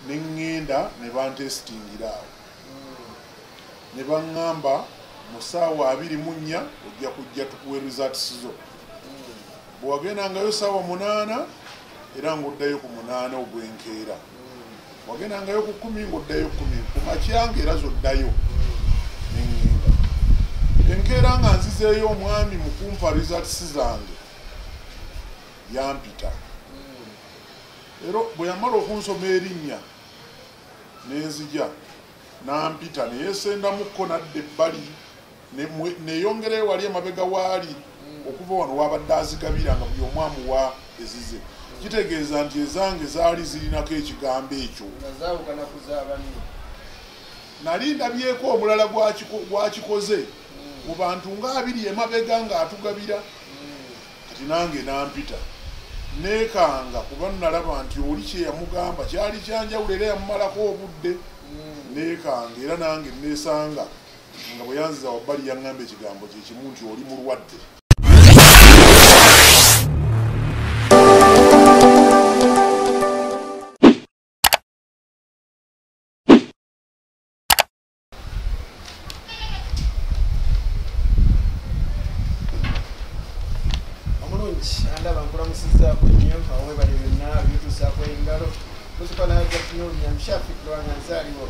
nengenda ne bantestingira awo ne baŋŋamba mu ssaawa 24 ojja kujja tukuwe results zo bwe wagendangayo ssaawa 8 era ng'oddayo ku 8 ogwenkeera wagendangayo ku 10 ng'oddayo 10 ku makyanga era zoddayo nengenda enkeera nga nzizeeyo omwami mu kumpa results zange yampita era bwe yamala okunsoma erinnya nenzija nampita neyeesendamukko nadda ebbali neyongereyo wali emabega waali okuva wano wabadde azigabira nga buli omu amuwa ezize kitegeeza nti ezange zaali zirinako ekigambo ekyo nali ndabyeko omulala gwakikoze mu bantu nga 2 emabega ng'atugabira kati nange nampita nekanga kuba nalaba nti oli kyeyamugamba kyali kyanjawulo era yamumalako obudde nekanga era nange nesanga nga bwe yanziza wabbali yaŋŋamba ekigambo kyekimu nti oli mulwadde andaba nkulamusizaako nnyo awe bali byonna bituusaako engalo muzikolaagatinoolunyamushafikirwanga nzaaliwo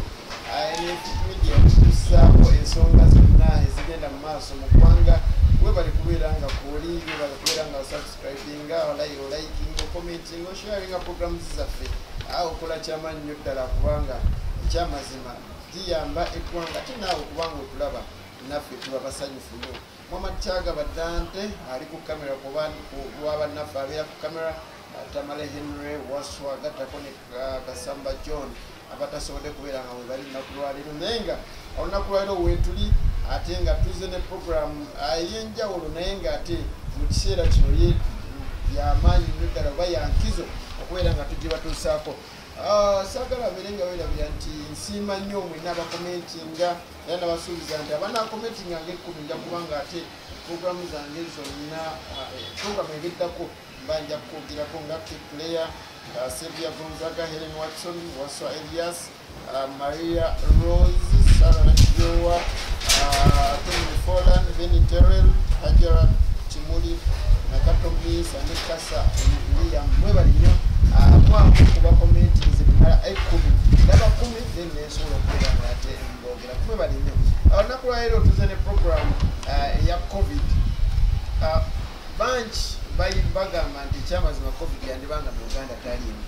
media tutuusaako ensonga zonna ezigenda mu maaso mu ggwanga we bali kubeera nga kuoli we bali kubeera nga osubscribinga olaikinga okomentinga osharinga programu zaffe awo okola kyamaanyi nnyo ddala kubanga ekyamazima giyamba eggwanga ate naawe kubanga otulaba naffe tuba basanyufu nnyo Muhammad Chaga Badante ali ku kamera kuba naffe abeera ku kamera Tamale Henry Waswa gatako ne Kasamba John abatasobodde kubeera nga we bali lunaku lwaleero naye nga olunaku lwaleero weetuli ate nga tuze ne programu ey'enjawulo naye nga ate mu kiseera kino byamaanyi nnyo ddala oba yankizo okubeera nga tujje batuusaako saagala abeere nga weerabira nti nsiima nnyo mwenna abakomentinga era nabasuubiza nti abanaakomentinga nga 10 nja kubanga ate programu zange zonna programu egeddako mba nja kukwogerako nga Player Sevia Gonzaga Helen Watson Waswa Elias Maria Rose Sarah Nakijowa Tony Folan Benny Terrell Hajara Chimuli Nakatomi Sanikasa Liam mwebali nnyo mwamu kuba commenting zibimala 10 ndaba 10 then nesobola okubeera nga ate mbogera mwebali nnyo olunaku lwaleero tuze ne program eya covid banki bagamba nti ekyamazima covid yandibanga mu Uganda taliimu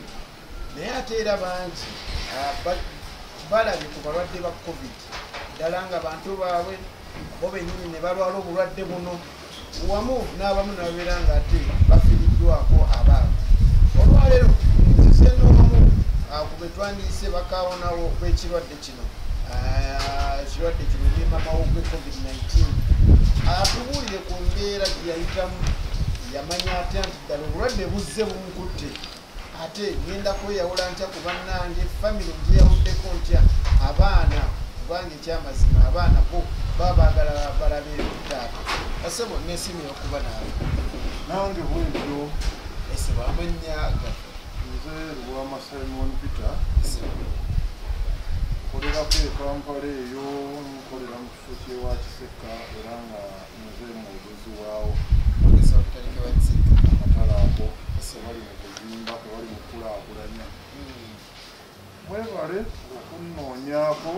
naye ate era banki balabye ku balwadde ba covid ddala nga bantu baabwe bo bennyini ne balwala obulwadde buno wamu n'abamu nababeera nga ate bafiiriddwako abaabwe olwaleero nzize n'omu ku be twandiise bakaawonawo kw'ekirwadde kino ekirwadde kino nyemamawo gwe covid-19 atubuulire ku mbeera gye yayitamu yamanya atya nti ddala obulwadde buzze bunkutte ate ngenda kweyawula ntya ku bannange famire ngyeyawuddeko ntya abaana kubanga ekyamazima abaana bo baba baagala balabe taata asebo n'esimu y'okuba naawe nange bwentyo esebo amanya nze Lwama Simon Peter nkolerako ekampala eyo nkolera mu kifo kyewa Kiseka era nga nze mwogezi waawo amatala ako tebali mu kuzimba tebali mu kulaakulanya mwebale okunnoonyaako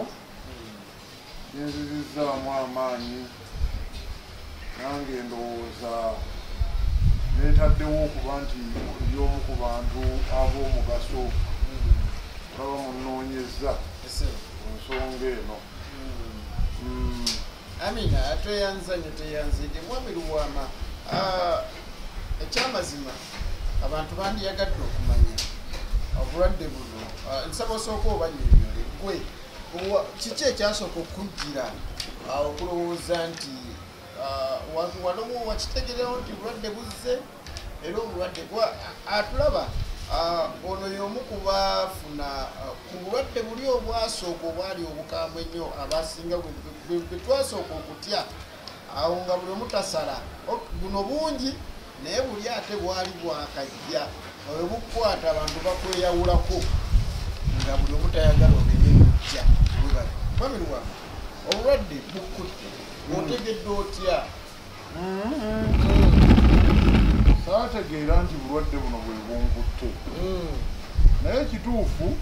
yenzizizaamu amaanyi nange ndowooza neetaddewo okuba nti oli omu ku bantu ab'omugaso olaba munnoonyeza ku nsonga eno amina tweyanzanye teyanzidde mwami Lwama ekyamazima abantu bandiyagadde okumanya obulwadde buno nsaba osooka obanyonyole gwe kiki ekyasooka okujjira okulowooza nti wanomu wakitegerewo nti bulwadde buzze era obulwadde atulaba ono y'omu ku baafuna ku bulwadde buli obwasooka obwali obukambwe ennyo abasinga bwe twasooka okutya awo nga buli omu tasala buno bungi naye buli ate bwali bwakajja bwe bukwata abantu bakweyawulako nga buli omu tayagala ogenye kujja webale Mwami wange obulwadde bukutte otegedde otya? Saategeera nti bulwadde buno bwe bunkutte naye kituufu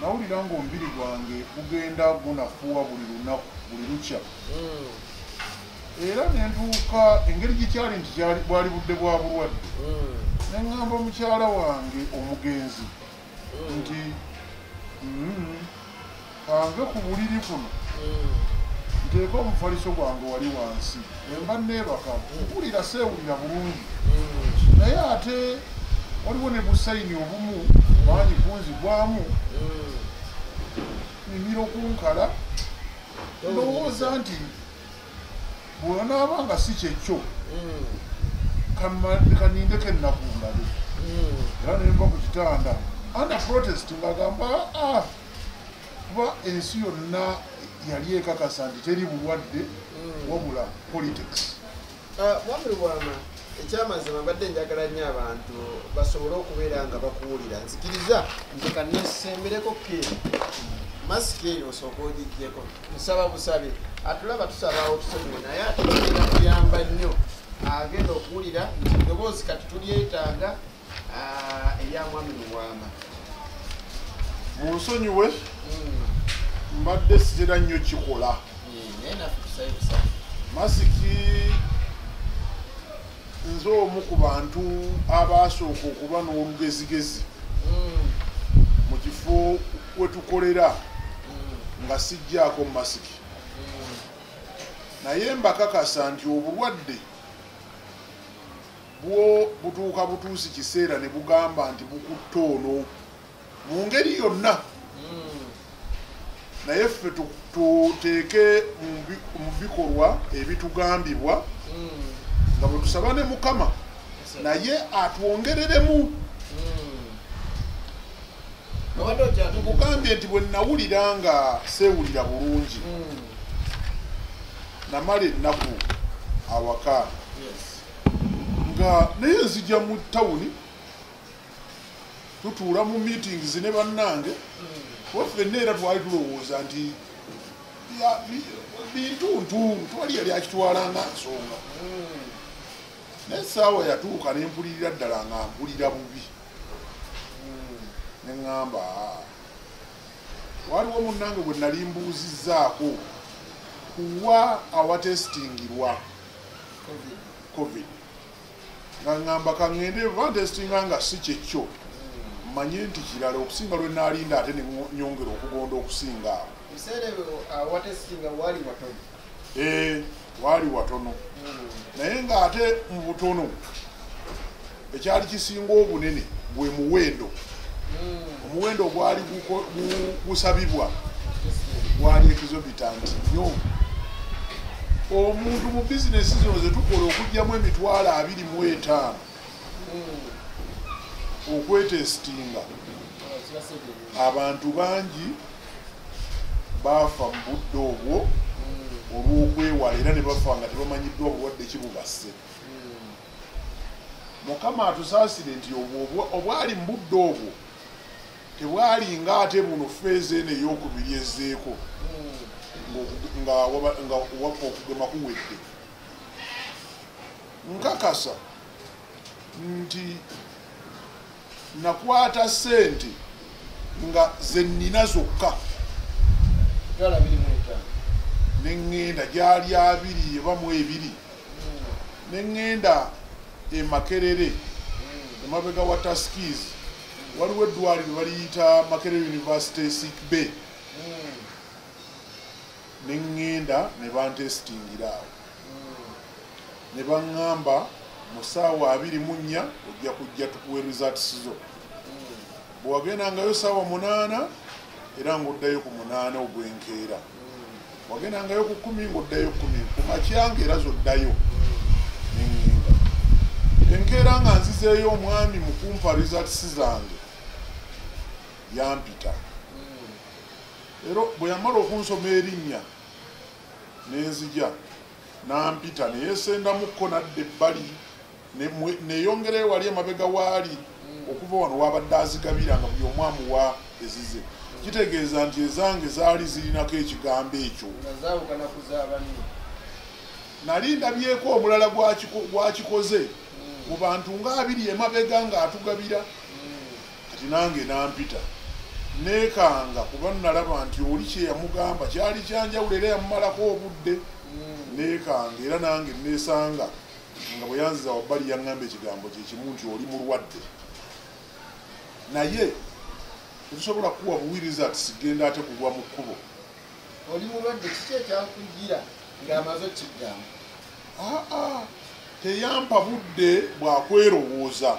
nawulira ng'omubiri gwange gugenda gunafuwa buli lunaku buli lukya era ne ntuuka engeri gikyali nti bwali budde bwa bulwadde ne ŋŋamba mukyala wange omugenzi nti kanve ku buliri kuno nteeka omufaliso gwange wali wansi emba neebaka mpulira seewulira bulungi naye ate waliwo ne busayini obumu maanyi kunzigwamu mimiro kunkala ndowooza nti bw'onaaba nga si kyekyo kanindeko ennaku ndabe era nemba ku kitanda under protest ng'agamba kuba ensi yonna yali ekakasa nti teri bulwadde wabula politics. Mwami wange ekyamazima mbadde njagala nnyo abantu basobole okubeera nga bakuwulira nzikiriza nti kanesembereko keeri masiki eyo osooka ogiggyeko nsaba busabe atulaba tusabawo tusonyiwe naye ate bagenda kuyamba nnyo agenda okuwulira nti eddoboozi kati tulyetaaga erya Mwami Luwama. Munsonyiwe mbadde sizira nnyo kikola naye naffe tusabe busabe masiki nze omu ku bantu abaasooka okuba n'olugezigezi mu kifo we tukolera nga sijjaako masiki naye mbakakasa nti obulwadde bwo butuuka butuusi kiseera ne bugamba nti bukutte ono mu ngeri yonna naye ffe tuteeke mu bikolwa ebitugambibwa nga bwe tusaba ne Mukama naye atwongereremu. Tukugambye nti bwe nawulira nga seewulira bulungi namala ennaku awaka nga naye nzija mu tawuni tutuula mu meetings ne bannange wafenna era twali tulowooza nti bintuntu twali yali akitwalanga nsonga naye essaawa yatuuka ne mpulirira ddala nga mpulira bubi ne ŋŋamba waliwo munnange bwe nali mbuuzizzaako kuwa awatestingirwa covid nga ŋŋamba kaŋŋende vantestinga nga si kyekyo manye nti kirala okusinga lwe naalinda ate ne nyongera okugonda okusinga awo waali watono naye ng'ate mu butono ekyali kisinga obunene bwe muwendo omuwendo gwali gusabibwa gwali ekizobitanti nnyo. Omuntu mu bizinesi zino ze tukola okugyamu emitwalo 25 okwetesitinga abantu bangi baafa mu budde obwo olw'okwewala era ne bafa nga tebamanyiddwa obulwadde kibubasse. Mukama atusaasire nti obwali mu budde obwo tebwali ng'ate buno feezi eno ey'okubiri ezzeeko nga okugema kuwedde. Nkakasa nti nakwata ssente nga ze nnina zokka ne ŋŋenda gyali 2 eba mu 2 ne ŋŋenda e Makerere emabega wa Taskies waliwo eddwaliro baliyita Makerere University Sick Bay ne ŋŋenda ne bantesitingira awo ne baŋŋamba mu ssaawa 24 ojja kujja tukuwe results zo. Bwe wagendangayo ssaawa 8 era ng'oddayo ku 8 ogw'enkeera, wagendangayo ku 10 ng'oddayo 10 ku makyanga era zoddayo ne ŋŋenda. Enkeera nga nzizeeyo omwami mu kumpa results zange yampita. Era bwe yamala okunsoma erinnya nenzija nampita neyeesendamukko nadda ebbali neyongereyo wali emabega waali okuva wano wabadde azigabira nga buli omu amuwa ezize kitegeeza nti ezange zaali zirinako ekigambo ekyo nali ndabyeko omulala gwakikoze mu bantu nga 2 emabega ng'atugabira kati nange nampita neekanga kuba nalaba nti oli kyeyamugamba kyali kyanjawulo era yamumalako obudde neekanga era nange neesanga nga bwe yanziza wabbali yaŋŋamba ekigambo kyekimu nti oli mulwadde naye tetusobola kuwa buwiriza ati sigenda ate kugwa mu kkubo oli mulwadde kiki ekyakugira ng'amaze okigamba teyampa budde bwakwerowooza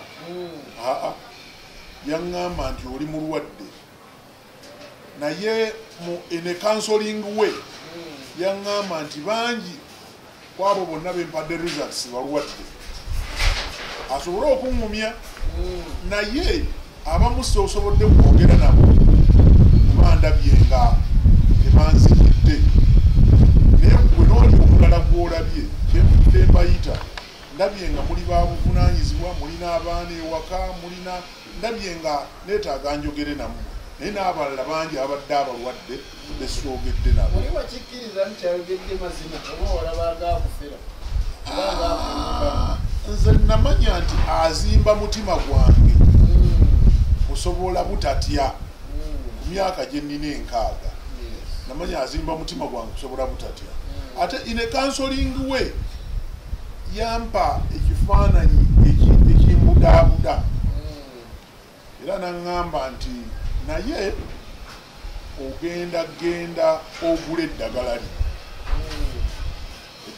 yaŋŋamba nti oli mulwadde naye ene counseling we yaŋŋamba nti bangi kwabo bonna bempadde results balwadde asobole okuŋŋumya naye abamu sosobodde kwogera nabo kuba ndabye nga tebanzikidde naye gwe n'oli omulala gw'olabye kyemudde mbayita ndabye nga muli babuvunaanyizibwa mulina abaana ewaka mulina ndabye nga neetaaga njogere nammwe naye n'abalala bangi abadde abalwadde besoogedde nabo oli wakikkiriza nti ayogedde mazima oba olaba agaakufera nze namanya nti azimba mutima gwange kusobola butatya ku myaka gye nnina 6 namanya azimba mutima gwange kusobola butatya ate ine counseling we yampa ekifaananyi ekimudaabuda era naŋŋamba nti naye ogenda genda ogula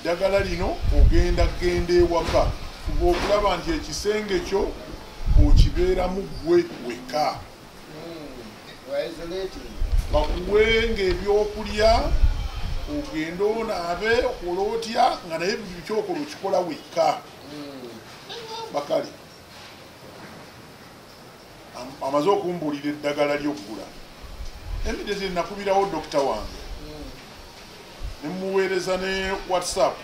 eddagala lino ogenda genda ewaka kuba okulaba nti ekisenge kyo okibeeramu gwe weka bakuwenga ebyokulya ogenda onaabe okola otya nga naye buli kyokola okikola weka bakale amaze okumbuulira eddagala ly'okkula emidezi nakubirawo dokita wange nemuweereza ne whatsapp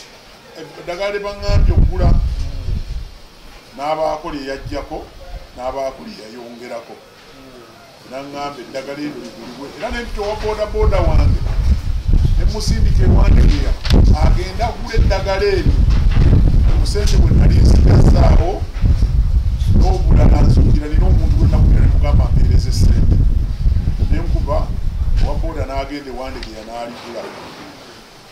eddagala lye baŋŋambye okkula n'abaako lye yajjako n'abaako lye yayongerako naŋŋamba eddagala eryo ligulibwe era nempita owa boodabooda wange nemusindika ewandegeya agenda agula eddagala eryo musente bwe nali nsigazaawo n'obulala nsuukira nina omuntu gwe nakubira nemugamba mpeereza esente nenkuba owa booda n'agenda ewandegeya n'aligula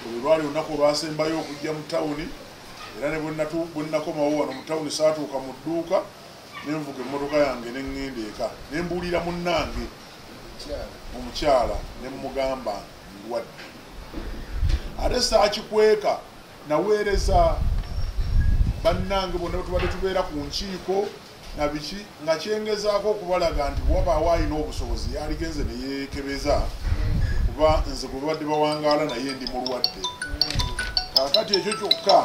olwo lwali olunaku olwasembayo okujja mu tawuni era ne bwe nakomawo wano mu tawuni saatuuka mu dduuka nenvuga emmotoka yange neŋŋenda eka nembuulira munnange omukyala nemugamba ndwadde ate saakikweka naweereza bannange bonna tubadde tubeera ku nkiiko nabiki nga kyengezaako okubalaga nti bwabaawo alina obusobozi yaligenze neyeekebeza kuba nze gwe babadde bawangaala naye ndi mulwadde kaakati ekyo kyokka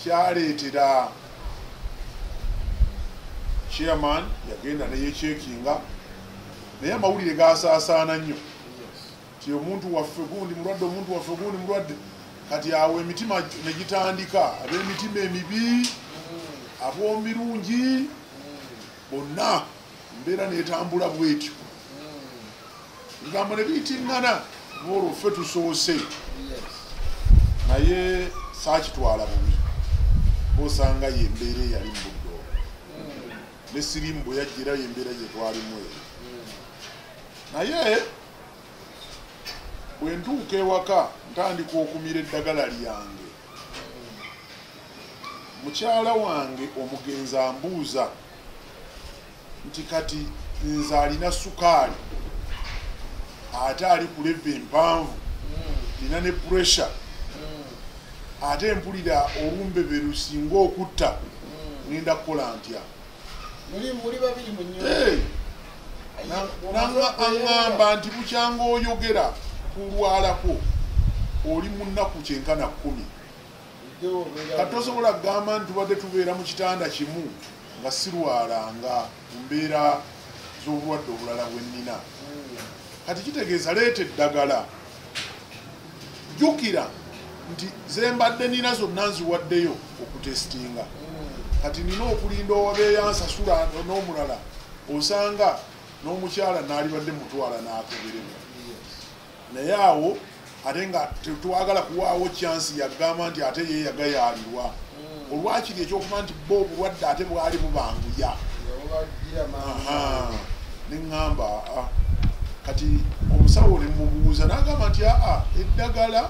kyaleetera chairman yagenda neyekyekinga naye amawulire gasaasaana nnyo ti omuntu waffe gundi mulwadde omuntu waffe gundi mulwadde kati awo emitima negitandika ab'emitima emibi ab'omirungi bonna mbeera netambula bwetyo ebigambo ne biyitiŋŋana olwo ffe tusoose naye saakitwala bubi osanga yembeera eyali mu buddo ne sirimu bwe yajjira yembeera gye twalimu eyo naye bwe ntuuka ewaka ntandika okumira eddagala lyange mukyala wange omugenzi ambuuza nti kati nze alina sukaali ate ali ku leve empanvu nina ne puresha ate mpulira olumbebe lusinga okutta ngenda kukola ntya aŋŋamba nti bukyanga oyogera kulwalako oli mu nnaku kyenkana 10 kati tosobola kugamba nti tubadde tubeera mu kitanda kimu nga sirwalanga mu mbeera z'obulwadde obulala bwe nnina kati kitegeeza leeta eddagala jjukira nti zembadde nina zonna nziwaddeyo okutesitinga kati nina okulinda owabeeyansasula n'omulala osanga n'omukyala n'alibadde mutwala n'akeberera naye awo ate nga tetwagala kuwaawo kyansi yagamba nti ate ye yagayaalirwa olwakiri ekyokuba nti bo obulwadde ate bwali bubanguya neŋŋamba kati omusawo ne mubuuza n'agamba nti eddagala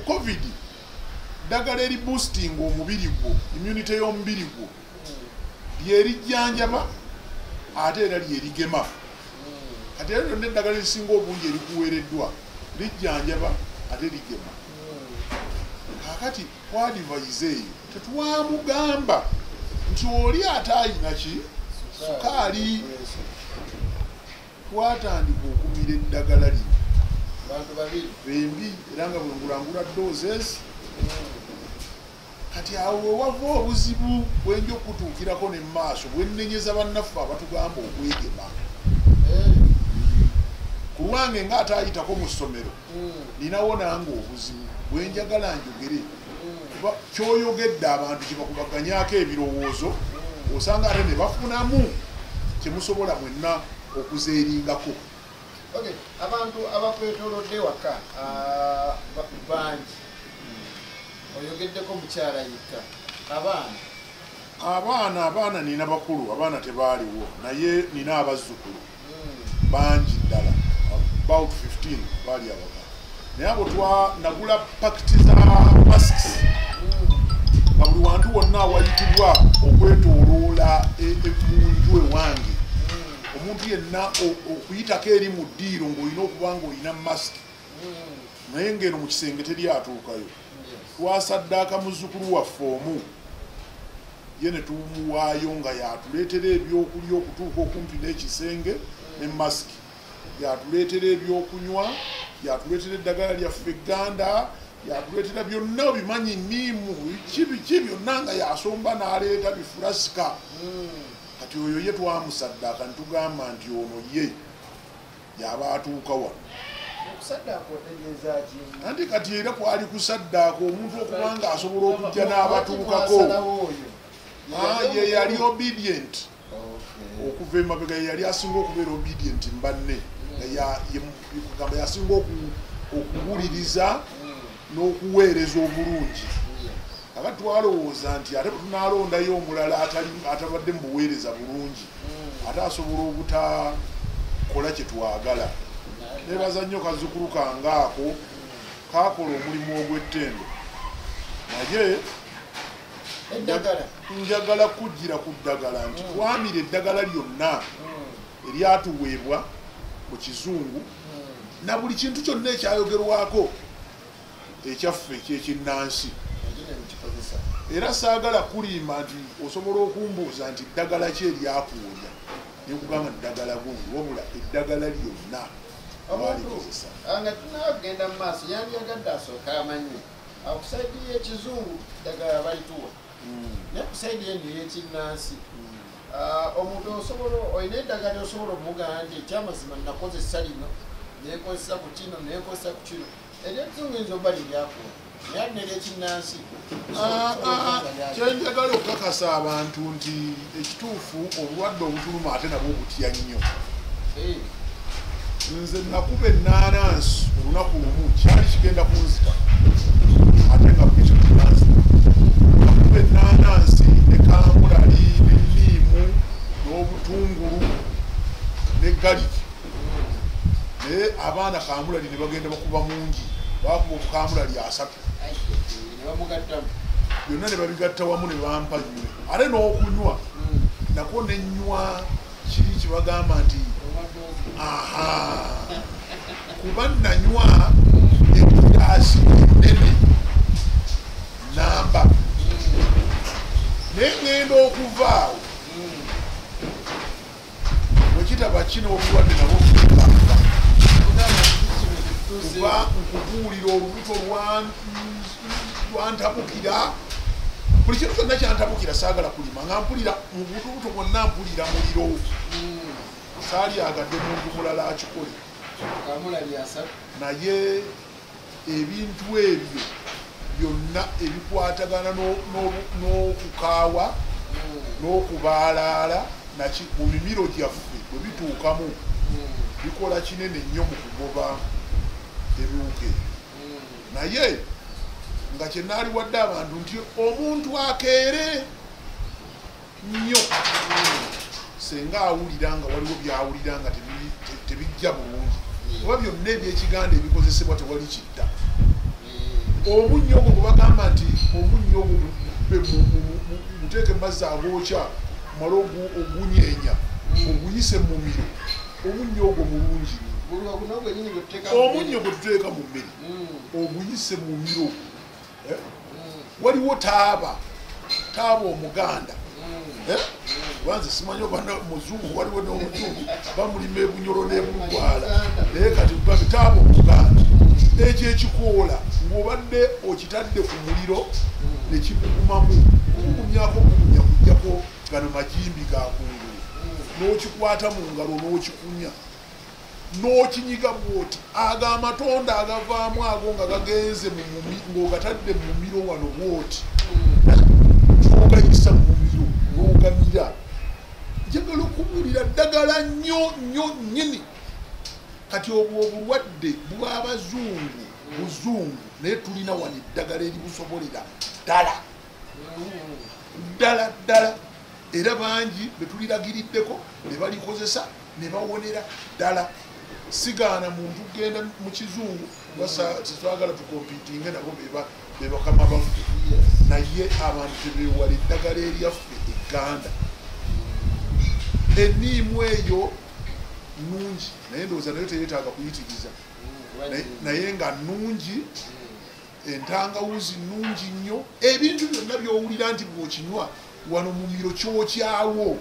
covid ddagala eri boosting omubiri gwo immunity y'omubiri gwo lyerijjanjaba ate era lyerigema kati era lyonna eddagala erisinga obungi erikuweereddwa lijjanjaba ate ligema kakati twadivaize eyo tetwamugamba nti oli ate ayina ki sukaali twatandika okumira eddagala lino bembi era nga bwengulangula doses kati awo wewava obuzibu bwenja okutuukirako ne maaso bwennenyeza bannaffe abatugamba okwegema ku lwange nga ate ayitako mu ssomero ninawo nange obuzibu bwenjagala njogere kuba kyoyogedde abantu kyebakubaganyako ebirowoozo osanga ate ne bafunamu kyemusobola mwenna okuzeeringako. Abantu abakwetoolodde waka bangi oyogeddeko mukyala yekka abaana nina bakulu abaana tebaaliwo naye nina abazzukulu bangi ddala about 15 baali abaka naye abo nagula pakiti za masks nga buli wantu wonna awayitibwa okwetooloola munju ewange omuntu yenna okuyitako eri mu ddiiro ng'olina okuba ng'olina masiki naye ng'eno mu kisenge teri atuukayo twasaddaaka muzzukulu waffe omu ye ne tumuwaayo nga yatuleetera ebyokulya okutuuka okumpi n'ekisenge ne masiki yatuleetera ebyokunywa yatuleetera eddagala lyaffe egganda yatuleetera byonna obimanyi niimu biki byonna nga yasomba n'aleeta bifulasika kati oyo ye twamusaddaaka nitugamba nti ono ye yaba atuuka wano anti kati era kwali kusaddaaka omuntu okuba nga asobola okujja n'abatuukako ye yali obedient okuva emabega ye yali asinga okubeera obedient mbanne kugamba yasinga okuwuliriza n'okuweereza obulungi aka twalowooza nti ate tunalondayo omulala atabadde mu buweereza bulungi ate asobola obutakola kyetwagala nebaza nnyo kazzukulu kange ako kakola omulimu ogw'ettendo naye njagala kujjira ku ddagala nti twamira eddagala lyonna eryatuweebwa mu kizungu na buli kintu kyonna ekyayogerwako ekyaffe ekyekinnansi era saagala kulimba nti osobola okumbuuza nti ddagala ki eryakuwonya nekugamba ddagala gundi wabula eddagala lyonna walikozesa nga tunagenda mu maaso yandiyagadde asooka amanyi akusaidi y'ekizungu ddagala balituwa naye kusaidi yendi y'ekinnansi omuntu osobola olina eddagala osobola omugamba nti ekyamazima nakozesa lino nekozesa ku kino nekozesa ku kino eryekizungu enzo oba liryakuwa naye neryekinnansi kyenjagala okukakasa abantu nti ekituufu obulwadde obutuluma ate nabwo obutya nnyo nze nakuba ennaanansi olunaku lumu kyali kigenda kunzita ate nga bwekinnansi nakuba ennaanansi ne kamulali n'enniimu n'obutungulu ne galiki naye abaana kamulali ne bagenda bakuba mungi bakuba obukamulali 3 byonna ne babigatta wamu ne bampa nywe ate n'okunywa nako nenywa kiri kibagamba nti kuba nanywa egiraasi enene namba naye ngenda okuvaawo bwekitaba kino obulwadde nabwo kuba nkubuulira olubuto lwantabukira buli kintu kyonna kyantabukira saagala kulima nga mpulira mu butubuto bwonna mpulira muliro saali agadde muntu mulala akikole naye ebintu ebyo byonna ebikwatagana n'okukaawa n'okubaalaala naki mu mimiro gyaffe bwe bituukamu bikola kinene nnyo mu kugoba ebiwuka naye nga kyenaali wadde abantu nti omuntu akeere nnyo senga awulira nga waliwo byawulira nga tebijja bulungi oba byonna ebyekiganda ebikozesebwa tewali kitta omunnyo ogwo gwe bagamba nti omunnyo ogwo muteeke mazzi agookya mala ogunyeenya oguyise mu mumiro omunnyo ogwo mulungi omunnyo gwe tuteeka mu mmere oguyise mu miro waliwo taaba omuganda wanze simanyi oba muzungu waliwo n'omuzungu bamulima ebunyolo n'ebulugwala naye kati babi taaba omuganda ekyo ekikoola ng'obadde okitadde ku muliro nekimugumamu okugumyako okugumya kujjako gano majimbi gakungulu n'okikwata mu ngalo n'okikunya n'okinyiga bwoti ago amatonda agavaamu ago nga gagenze ng'ogatadde mu mumiro wano bwoti ogayisa mu mumiro n'ogamira njagala okubulira ddagala nnyo nnyini kati obwo obulwadde buba abazungu buzungu naye tulina wano eddagala eribusobolera ddala era bangi betuliragiriddeko ne balikozesa ne bawonera ddala sigaana muntu genda mu kizungu tetwagala tukompitinge nabo bebakama baffe naye abantu tebewala eddagala eryaffe egganda eniimu eyo nungi naye ndowooza nayo teyeetaaga kuyitiriza naye nga nungi entangawuzi nungi nnyo ebintu byonna byowulira nti bwokinywa wano mu miro kyokyawo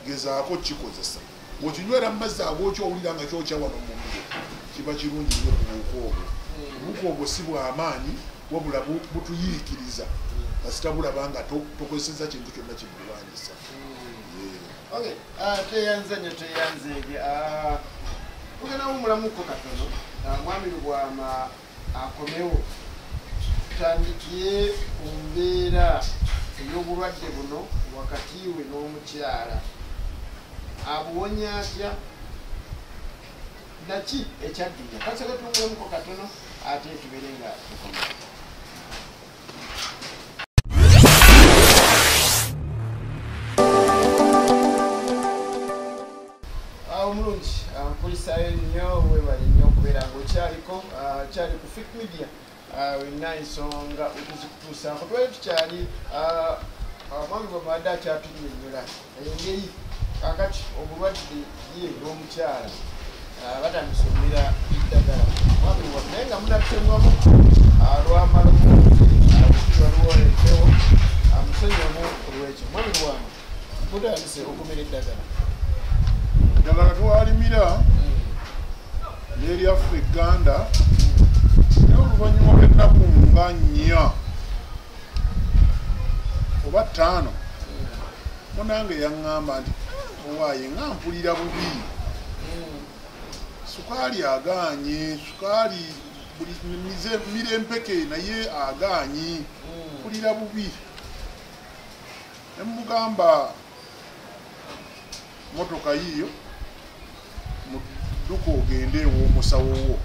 gezaako kikozesa bwokinywera mu mazzi agookya owulira nga kyokya wano mu miro kiba kirungi nnyo ku buuka obwo obuuka obwo si bw'amaanyi wabula butuyiikiriza kasita bulaba nga tokozeseza kintu kyonna kibulwanyisa teyanzege tugenda wumulamuko katono mwami Lubwama akomewo tutandikire ku mbeera ey'obulwadde buno wakati we n'omukyala abuwonya atya naki ekyaddinya kaseka tuwumulamuko katono ate tubere nga tukomewo omulungi mpulirayo nnyo webali nnyo okubeera ng'okyaliko kyali ku Fit Media wenna ensonga okuzikutuusaako twali tukyali mwami Lubwama akyatunyonnyola engeri kakati obulwadde ye n'omukyala batandise okumira eddagala mwami Lubwama naye nga munatemwamu lwamala waliwoletewo musonyiwamu olwekyo mwami Lubwama mutandise okumira eddagala eddagala twalimira n'eryaffe egganda naye oluvannyuma lw'ennaku nga 4 oba 5 munange yaŋŋamba nti owaaye nga mpulira bubi sukaali agaanye sukaali buli mira empeke naye agaanye mpulira bubi nemugamba motoka yiyo mudduka ogende ew'omusawo wo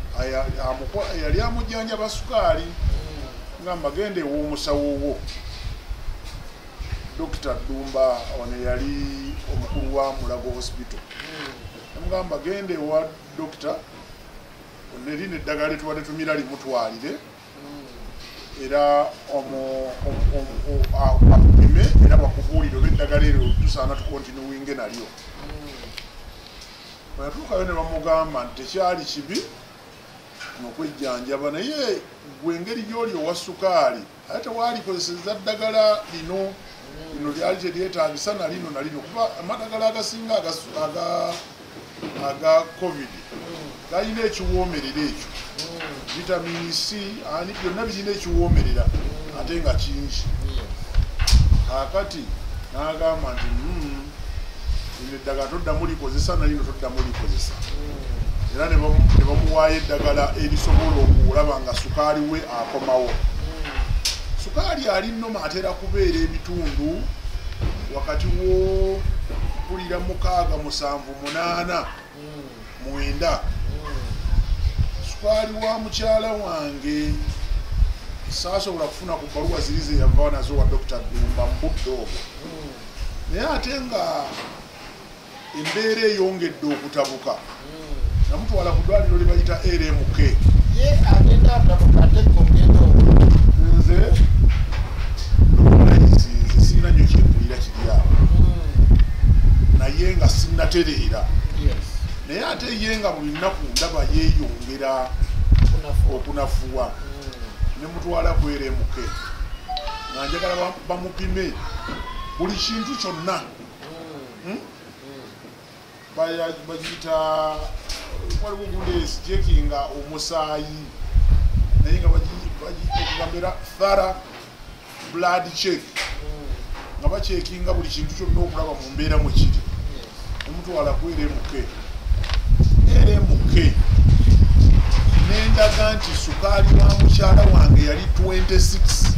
yali amujjanjaba sukaali ngamba genda ew'omusawo wo Dr. Dumba ono yali omukulu wa Mulago Hospital namugamba genda ewa dokita nerina eddagala tubadde tumira limutwalire era akupime era bakubuulire oba eddagala eryo tusaana tukontinuwinge nalyo bweyatuukayo ne bamugamba nti tekyali kibi nokwejjanjaba naye gwe engeri gy'oli owa sukaali ate tewaalikozeseza ddagala lino lyali teryetaagisa nalino kuba amadagala agasinga aga covid galina ekiwoomerera ekyo vitamini C ani byonna birina ekiwoomerera ate nga kingi kakati n'agamba nti lino eddagala toddamu likozesa nalino toddamu likozesa era ne bamuwaayo eddagala erisobola okulaba nga sukaali we akomawo sukaali ali nnoma atera kubeera ebitundu wakati wo kulira 6, 7, 8, 9. Sukaali wa mukyala wange saasobola kufuna ku bbaluwa ziri ze yava nazo wa Dr. Dumba mbudde ogwo, naye ate nga embeera eyongedde okutabuka namutwala ku ddwaliro lye bayita RMK. Nze nze sirina nnyo kyempulira kiri awo, naye nga sinnatereera, naye ate ye nga buli nnaku ndaba yeeyongera okunafuwa. Ne mutwala ku RMK nga njagala bamupime buli kintu kyonna, bagiyita waliwo gundi esijekinga omusaayi, naye nga bagiyita thorough blood check, nga bacekinga buli kintu kyonna okulaba mu mbeera mwe kiri. Nemutwala ku RMK nendaga nti sukaali wa mukyala wange yali 26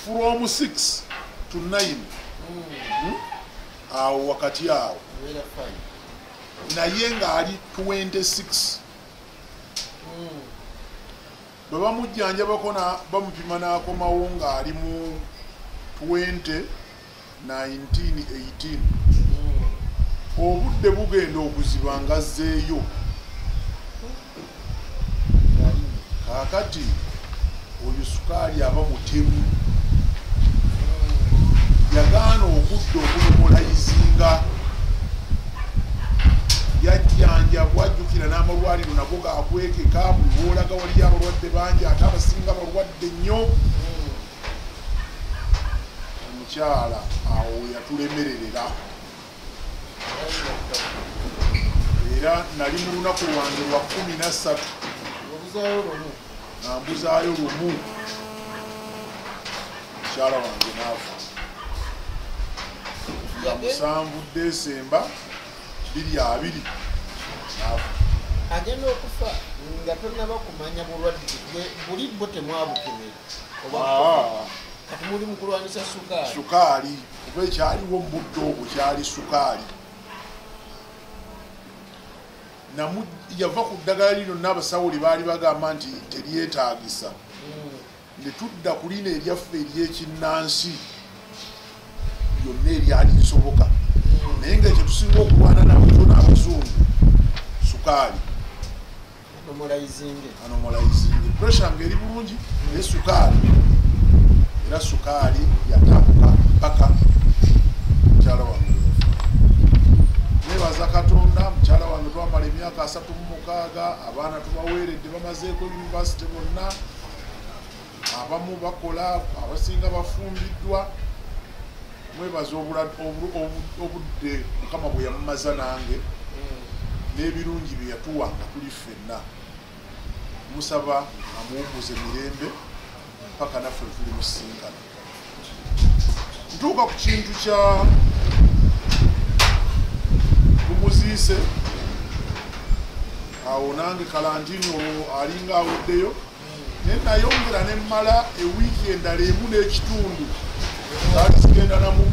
from 6 to 9 awo wakati awo, naye nga ali 26 bwe bamujjanjabako bamupima n'akomawo nga ali mu 20, 19, 18. Obudde bugenda okuziba nga azzeeyo. Kaakati oyo sukaali aba mutemu, yagaana okudda okunomolayizinga, yajjanjabwa. Ajjukira n'amalwaliro nago gakwekeka, buli boolaga waliyo abalwadde bangi, ate abasinga balwadde nnyo. Omukyala awo yatulemererera, era nali mu lunaku lwange lwa 13 nga mbuzaayo lumu, mukyala wange naafa. Nga 7 Desemba 2020 naafa. Agenda okufa nga tonnaba kumanya bulwadde buli bwo temwabupimira kati muli mu kulwanyisa sukaali kuba ekyaliwo mu budde obwo kyali sukaali. Yava ku ddagala lino n'abasawo lye baali bagamba nti teryetaagisa, ne tudda ku lino eryaffe ery'ekinnansi lyonna eryali lisoboka, naye nga ekyo tusinga okulwana nabyo n'abazungu sukaali, anomalizing pressure ng'eri bulungi naye sukaali, era sukaali yatabuka paka mukyala wange. Nebaza Katonda, mukyala wange twamala emyaka 36, abaana tubaweeredde bamazeeko yunivasite bonna, abamu bakola, abasinga bafumbiddwa. Mwebaza obudde Mukama bwe yamumaza nange n'ebirungi bye yatuwa nga tuli ffenna. Musaba amuwummuze mirembe paka naffe tuli musinkana. Ntuuka ku kintu kya tumuziise awo nange kalantini alinga aweddeyo, naye nayongera ne mmala ewiiki endala 1 n'ekitundu zaali zigenda na mu 2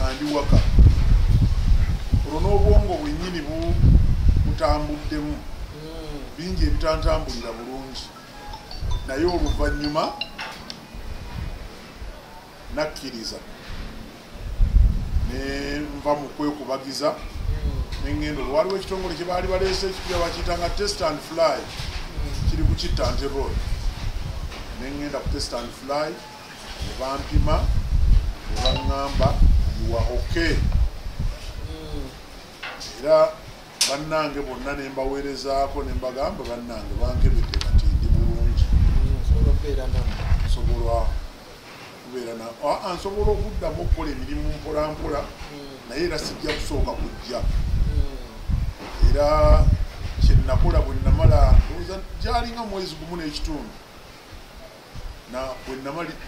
andi waka. Olwo n'obwongo bwennyini butambuddemu, bingi ebitantambulira bulungi, naye oluvannyuma nakkiriza ne nva mu kwekubagiza n'engendo. Waliwo ekitongole kye baali baleese ekipya bakiyitanga test and fly, kiri ku Kittante Road. N'engenda ku test and fly, ne bampima ne baŋŋamba you are okay. Era bannange bonna ne mbaweerezaako ne mbagamba bannange bankebedde kati ndi bulungi, nsobola kubeera nsobola okuddamu okukola emirimu mpolampola, naye era sijja kusooka kujja. Era kyenakola bwe namala gyalinga mwezi gumu n'ekitundu bwe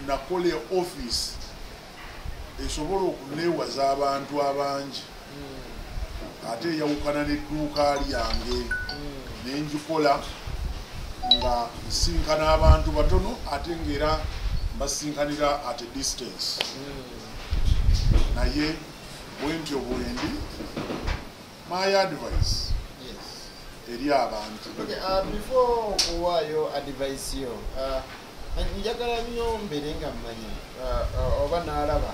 nakola office esobola okuneewaza abantu abangi, ate eyawukana n'edduuka lyange, ne ngikola nga nsinkana abantu batono ate ng'era basinkanira at a distance naye bwentyo bwendi my advice eri abantu before okuwaayo advice yo njagala nnyo mbere nga mmanyi oba n'alaba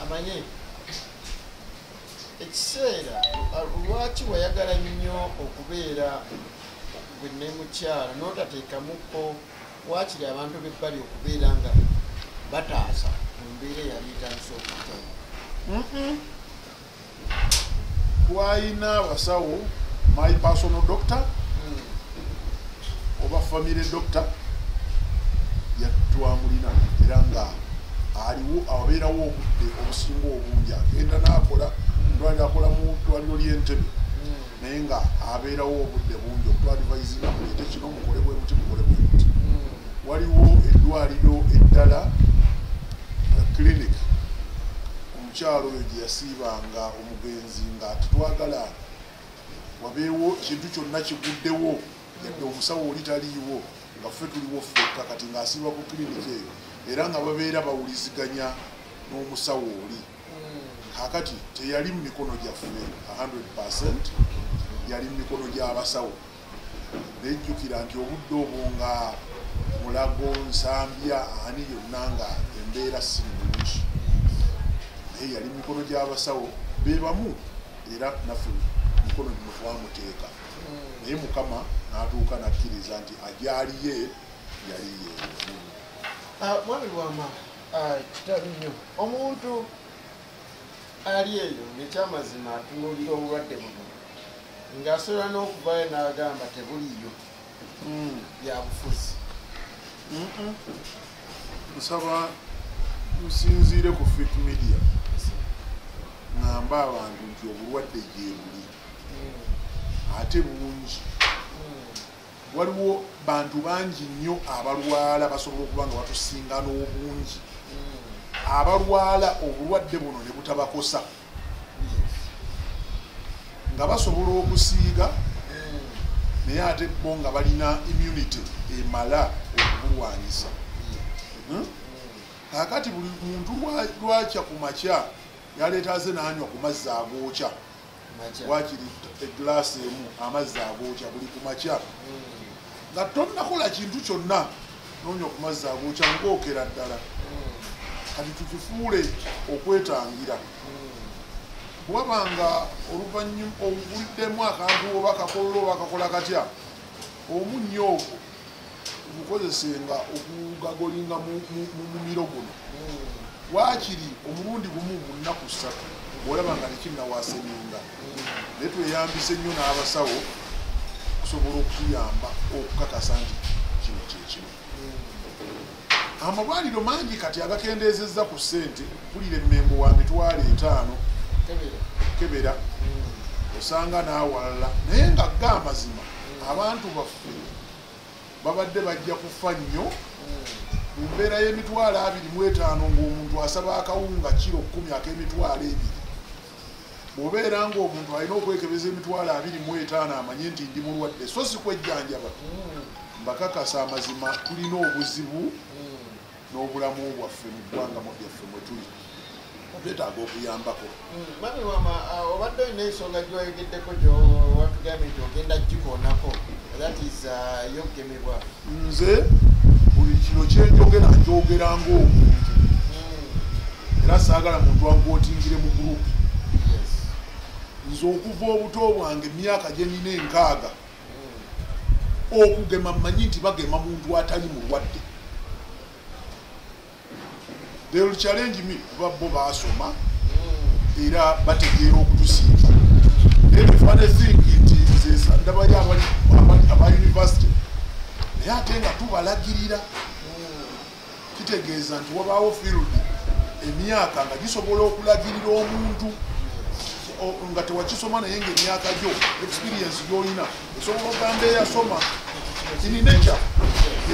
amanye ekiseera lwaki wayagala nnyo okubeera gwe ne mukyala n'otateekamuko wakiri abantu b'ebbali okubeera nga bataasa mu mbeera eyali etandisa okutala twalina abasawo my personal doctor oba family doctor yatwamulina era nga aliwo abeerawo obudde obusinga obungi agenda n'akola ndwaliro akola mu ddwaliro ly'Entebbe naye nga abeerawo obudde bungi okutwalivayizinga mulete kino mukole bwe muti mukole bwe muti waliwo eddwaliro eddala clinic omukyalo oyo gye yasiibanga omugenzi nga tetwagala wabeewo kintu kyonna kiguddewo yadde omusawo oli taliiwo nga ffe tuliwo ffekka kati ng'asiiba ku clinic eyo era nga babeera bawuliziganya n'omusawo oli kakati teyali mu mikono gyaffe 100% yali mu mikono gy'abasawo nejjukira nti obudde obwo nga Mulago Nsambya ani yonna nga embeera si nnungi naye yali mu mikono gy'abasawo be bamu era naffe mikono gino twamuteeka naye Mukama n'atuuka nakkiriza nti agyaliye yali yeewo mwami Lwama kitabi nnyo omuntu ali eyo ng'ekyamazima atunuulira obulwadde buno ng'asobola n'okuvaayo n'agamba tebuliyo byabufuzi nsaba nsinziire ku Fit Media ngamba abantu nti obulwadde gye buli ate bungi waliwo bantu bangi nnyo abalwala basobola okuba nga batusinga n'obungi abalwala obulwadde buno ne butabakosa nga basobola okusiiga naye ate bo nga balina immunity emala okubulwanyisa kakati buli muntu lwakya ku makya yaleeta aze n'anywa ku mazzi agookya wakiri eglaasi emu amazzi agookya buli ku makya nga tonnakola kintu kyonna n'onywa ku mazzi agookya ng'okera ddala kati tukifuule okwetangira bwabanga oluvannyuma obuliddemu akantu oba kakololo oba kakola katya omunnyo ogwo gukozesenga okugagolinga mu mumiro guno waakiri omulundi gumu mu nnaku 3 bw'olaba nga tekinnawaaseminga naye tweyambise nnyo n'abasawo okusobola okutuyamba okukakasa nti kino kyekino amalwaliro mangi kati agakendeezezza ku ssente mpulira emmengo wa mitwalo 5 Kebera osanga n'awalala naye nga ga amazima abantu baffe babadde bajja kufa nnyo mu mbeera y'emitwalo 25 ng'omuntu asaba akawunga kiro 10 ak'emitwalo 2 bw'obeera ng'omuntu alina okwekebeza emitwalo 25 amanye nti ndi mulwadde so si kwejjanjaba mbakakasa amazima tulina obuzibu n'obulamu bwaffe mu ggwanga lyaffe mwe tuli betaaga okuyambako Mami Lwama obadde olina ensonga gy'oyogeddeko watugambye nti ogenda gikoonako that is yogemebwa nze buli kino kyenjogera njogera ng'omuntu era saagala muntu wankootingire mu gurupu nze okuva obuto bwange emyaka gye nina 6 okugema mmanyi nti bagema muntu atali mulwadde they will challenge me kuba bo baasoma era bategeera okutusinga naye the funny thing nti nze ndabali aba university naye ate nga tubalagirira kitegeeza nti wabaawo field emyaka nga gisobola okulagirira omuntu nga tewakisoma naye ng'emyaka gyo experience gy'olina osobola okugamba eyasoma in nature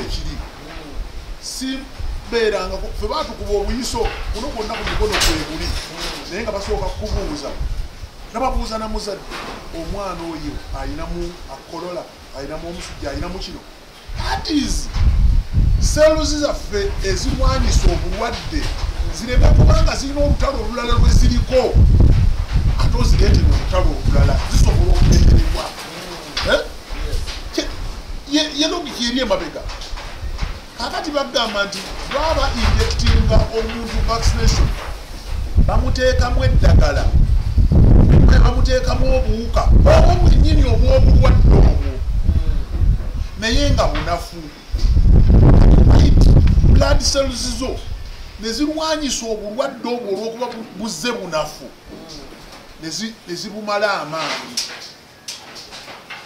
ekiri si beeranga ffe baatukuba obuyiso kuno kwonna ku mikono kwebuli naye nga basooka kukubuuza nababuuza na muzadde omwana oyo ayinamu akolola ayinamu omusujja ayinamu kino that is cells zaffe ezimwanyisa obulwadde zireme kubanga zirina olutalo olulala lwe ziriko ate ozireetera olutalo olulala zisobola okugenderebwa ye logiki eri emabega kakati bagamba nti baba injectinga omuntu vaccination bamuteekamu eddagala bamuteekamu obuwuka obwo bulinyini obw'obulwadde obwo naye nga bunafu blood cells zo ne zirwanyisa obulwadde obwo olw'okuba buzze bunafu ne zibumala amaanyi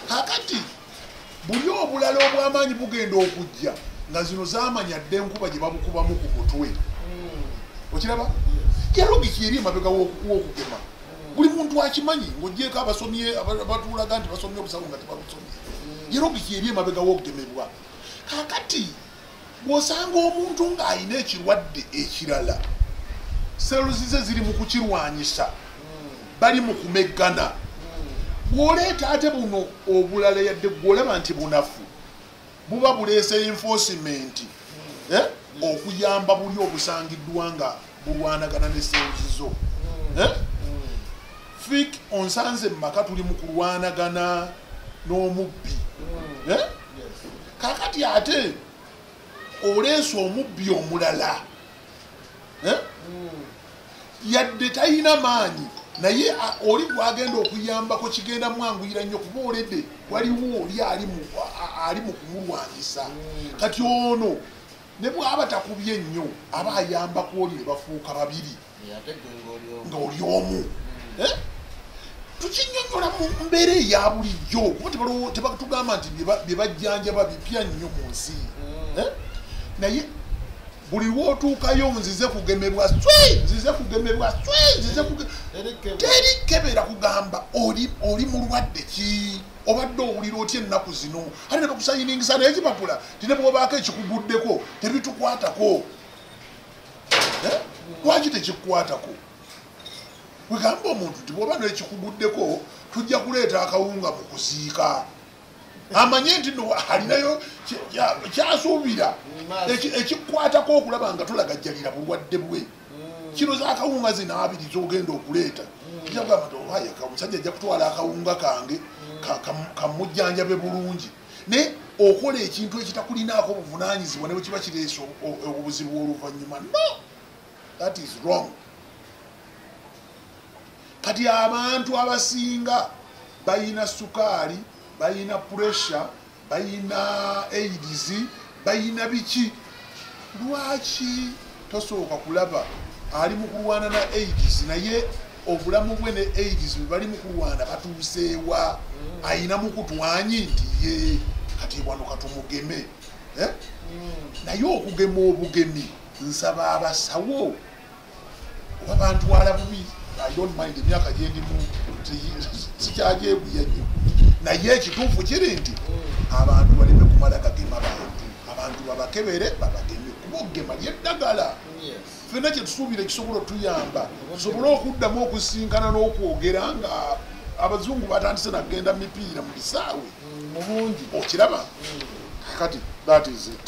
kakati buli obulala obw'amaanyi bugenda okujja nga zino zamanya dde enkuba gye babukubamu ku mutwe okiraba yalogiki eri emabega w'okugema buli muntu akimanyi ng'ogyeko abasomye abatuulaga nti basomye obusawo nga tebabusomye yalogiki eri emabega w'okugemebwa kakati bw'osanga omuntu ng'alina ekirwadde ekirala seluzi ze ziri mu kukirwanyisa bali mu kumeggana bw'oleeta ate buno obulala yadde gw'olaba nti bunafu buba buleese enforcement okuyamba buli obusangiddwa nga bulwanagana ne seluzi zo fik onsanze mu maka tuli mu kulwanagana n'omubbi kakati ate oleese omubbi omulala yadde talina maanyi naye oli gwagenda okuyambako kigenda mwanguyira nnyo kuba oledde waliwo oli ali mu kumulwanyisa kati ono ne bw'aba takubye nnyo aba ayambako oli ne bafuuka babiri nga oli omu tukinyonnyola mu mbeera eya bulijjo kuba tebatugamba nti bye bajjanjaba bipya nnyo mu nsi naye buli lw'otuukayo nzize kugemebwa terikebera kugamba oli mulwadde ki obadde owulira otya ennaku zino ate ne bakusayiningisa naye ekipapula tine bwobaako ekikuguddeko tebitukwatako lwaki tekikukwatako wegamba omuntu nti bwoba nekikuguddeko tujja kuleeta akawunga mu kusiika amanye nti no alinayo kyasuubira ekikwatako okulaba nga tolagajjalira bulwadde bwe kino zakawunga zino abiri zogenda okuleeta kijagamba nti oyaka omusajja ajja kutwala akawunga kange kamujjanjabe bulungi naye okola ekintu ekitakulinaako obuvunanyizibwa ne bwe kiba kireese obuzibu oluvannyuma no that is wrong kati abantu abasinga bayina sukaali bayina pressure bayina AIDS bayina biki lwaki tosooka kulaba ali mu kulwana na AIDS naye obulamu bwe ne AIDS bali mu kulwana batuuseewa ayina mu kutwanyi nti ye kati wano katumugeme naye okugema obugemi nsaba abasawo oba bantwala bubi I don't mind emyaka gyendimu sikyagyegwiya nnyo naye ekituufu kiri nti abantu baleme kumala gagema abantu babakebere babageme kuba okugema lyeddagala fena kyetusuubira ekisobola otuyamba tusobole okuddamu okusinkana n'okwogera nga abazungu batandise nagenda mipiira mu bisaawe mulungi okiraba kati that is it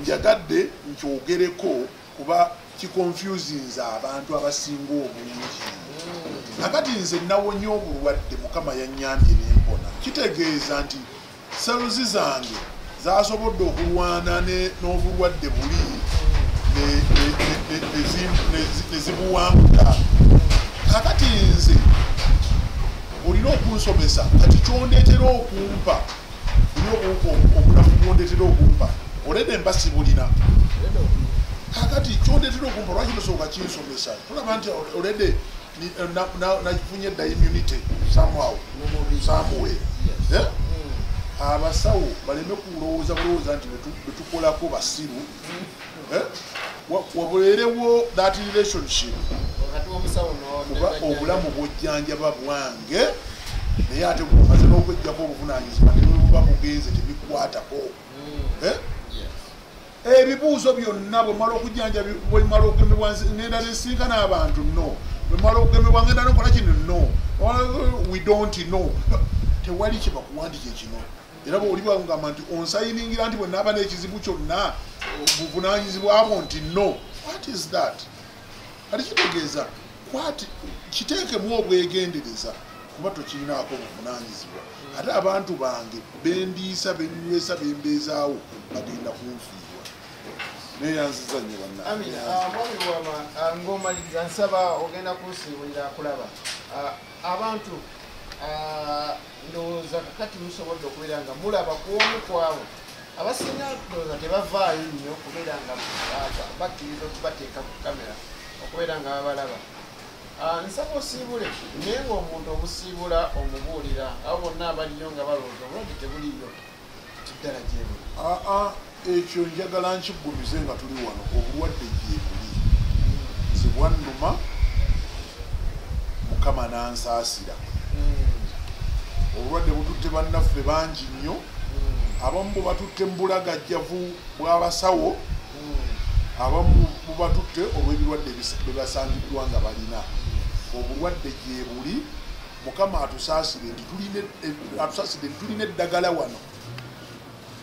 njagadde nkyogereko kuba kikonfusinze abantu abasinga obungi nakati nze nawonye obulwadde mukama yannyambye nempona kitegeeza nti seluzi zange zasobodde okulwana n'obulwadde buli nezibuwambuka kakati nze olina okunsomesa kati kyondetera okumpa obulamu bwondetera okumpa olede embasi bulina kakati kyondetera okumpa lwaki tosooka kinsomesa tulaba nti olede nafunye edda immunity somewhere abasawo baleme kulowooza bulowooza nti betukolako basiru wabuleerewo that relationship kuba obulamu bwojjanjaba bwange naye ate bumaze n'okwejjako obuvunanyizibwa nebuba bugenze tebikwatako ebibuuzo byonna bwemala okujjanja bwemala okugemebwa ngenda nesinkana abantu no bwemala okugemebwa ngenda nokola kino no we don't know tewali kyebakuwandika ekino era bw'oli bwagamba nti onsayiningira nti bwe naaba n'ekizibu kyonna buvunaanyizibwa abo nti no. What is that? Kati kitegeeza kiteekemu obwegendereza kuba tokirinaako buvunaanyizibwa. Ate abantu bange bendiisa bennywesa bembeezaawo bagenda kunfiirwa. Neeyanziza nnyo bannange. Amina. Mwami Wama ng'omaliriza nsaba ogenda kunsiibulira akulaba. Abantu ndowooza kakati musobodde okubeera nga mulaba ku omu kwabo abasinga ndowooza tebavaayo nnyo okubeera nga bakkiriza okubateeka ku kamera okubeera nga babalaba. Nsaba osiibule naye ng'omuntu obusiibula omubuulira abo bonna abaliyo nga balowooza obulwadde tebuliyo kiddala gyebuli. Ekyo njagala nkiggumize nga tuli wano obulwadde gyebuli nze bwannuma Mukama n'ansaasira. Obulwadde bututte bannaffe bangi nnyo, abamu bubatutte mu bulagajjavu bw'abasawo, abamu bubatutte olw'ebirwadde byebasangiddwa nga balina. Obulwadde gyebuli, Mukama atusaasire nti tulina eddagala wano.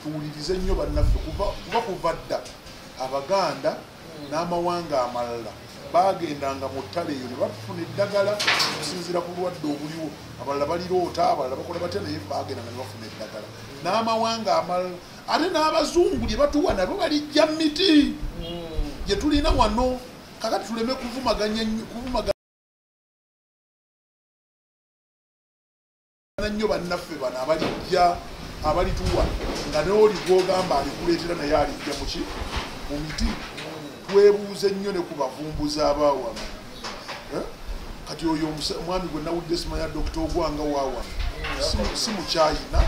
Tuwulirize nnyo bannaffe kuba kuva dda Abaganda n'amawanga amalala bagendanga mu ttale eyo ne bafuna eddagala okusinziira ku bulwadde obuliwo. Abalala baliroota, abalala bakola batya, naye bagendanga ne bafuna eddagala. N'amawanga amalala ate n'Abazungu lye batuwa nabo balijja miti gye tulina wano. Kakati tuleme kuvumaganya nnyo bannaffe bano abalijja abalituwa nga n'oli gw'ogamba alikuleetera naye alijja muki mu miti. Twebuuze nnyo ne ku bavumbuzi abaawano. Kati oyo omwami gwe nawudde simanya Dr. Ogwanga waawano si mukyayina.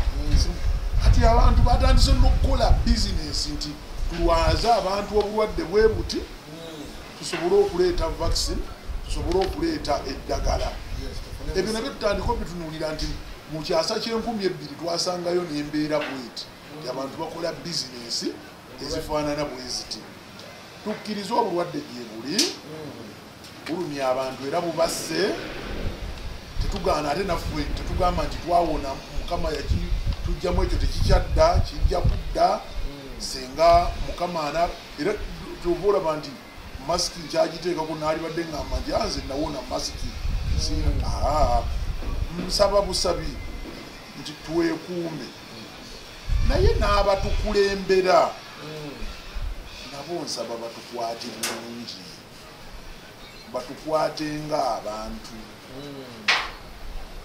Kati abantu batandise n'okukola bizinesi nti tulwaze abantu obulwadde bwe buti tusobole okuleeta vaccine, tusobole okuleeta eddagala. Ebyo nabyo tutandika obitunuulira nti mu kyasa ky'enkumi 2 twasangayo n'embeera bweti nti abantu bakola bizinesi ezifaanana bwe ziti. Tukkiriza obulwadde gye buli bulumya abantu era bubasse. Tetugaana ate naffe tetugamba nti twawona Mukama tujjamu ekyo tekikyadda kijja kudda senga Mukama era tuba olaba nti masiki nkyagiteekako naalibadde ngamba nti nze nawona masiki. Nsaba busabi nti twekuume naye n'abatukulembera nabo nsaba batukwate bulungi, batukwate ng'abantu.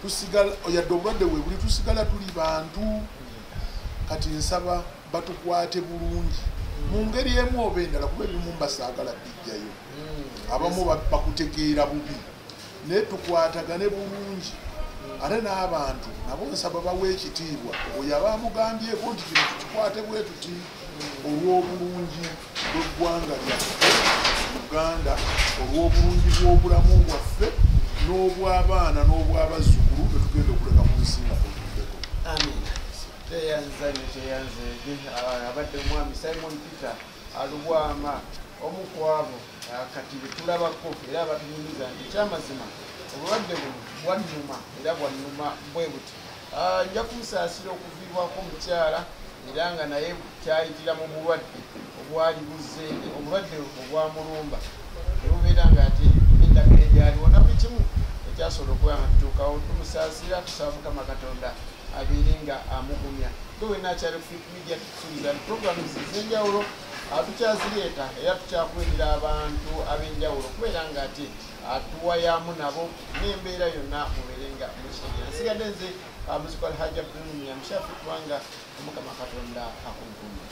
Tusigala yadde obulwadde we buli tusigala tuli bantu. Kati nsaba batukwate bulungi mu ngeri emu oba endala kuba ebimu mbasaagala bijjayo. Abamu bakutegeera bubi naye tukwatagane bulungi. Ate n'abantu nabo nsaba bawe ekitiibwa oyo aba amugambyeko nti kino tukikwate bwe tuti olw'obulungi bw'eggwanga lyaffe Uganda, olw'obulungi bw'obulamu bwaffe n'obw'abaana n'obw'abazzukulu bwe tugenda okuleka mu nsi nga tuvuddeko. Amina. Teyanzeege abadde omwami Simon Peter Alubwama omu ku abo kati bwe tulabako era batunyumiza nti ekyamazima obulwadde buno bwannuma era bwannuma bwe buti. Nja kumusaasira okuviibwako omukyala era nga naye kyayitira mu bulwadde obwali buzzeende, obulwadde obwamulumba ebubeera nga ate n'eddagala eryaliwo na buli kimu ekyasobola okuba nga kituukawo. Tumusaasira, tusaba Mukama Katonda abeere nga amugumya. Gwe wenna akyali ku Fit Media tukusuubiza nti puroguramu ez'enjawulo tukyazireeta era tukyakuwerera abantu ab'enjawulo okubeera nga ate tuwayamu nabo n'embeera yonna mubeere nga mukitegera. Nsigadde nze muziko Alhaji Abdul Mushafi kubanga Mukama Katonda akunkumya.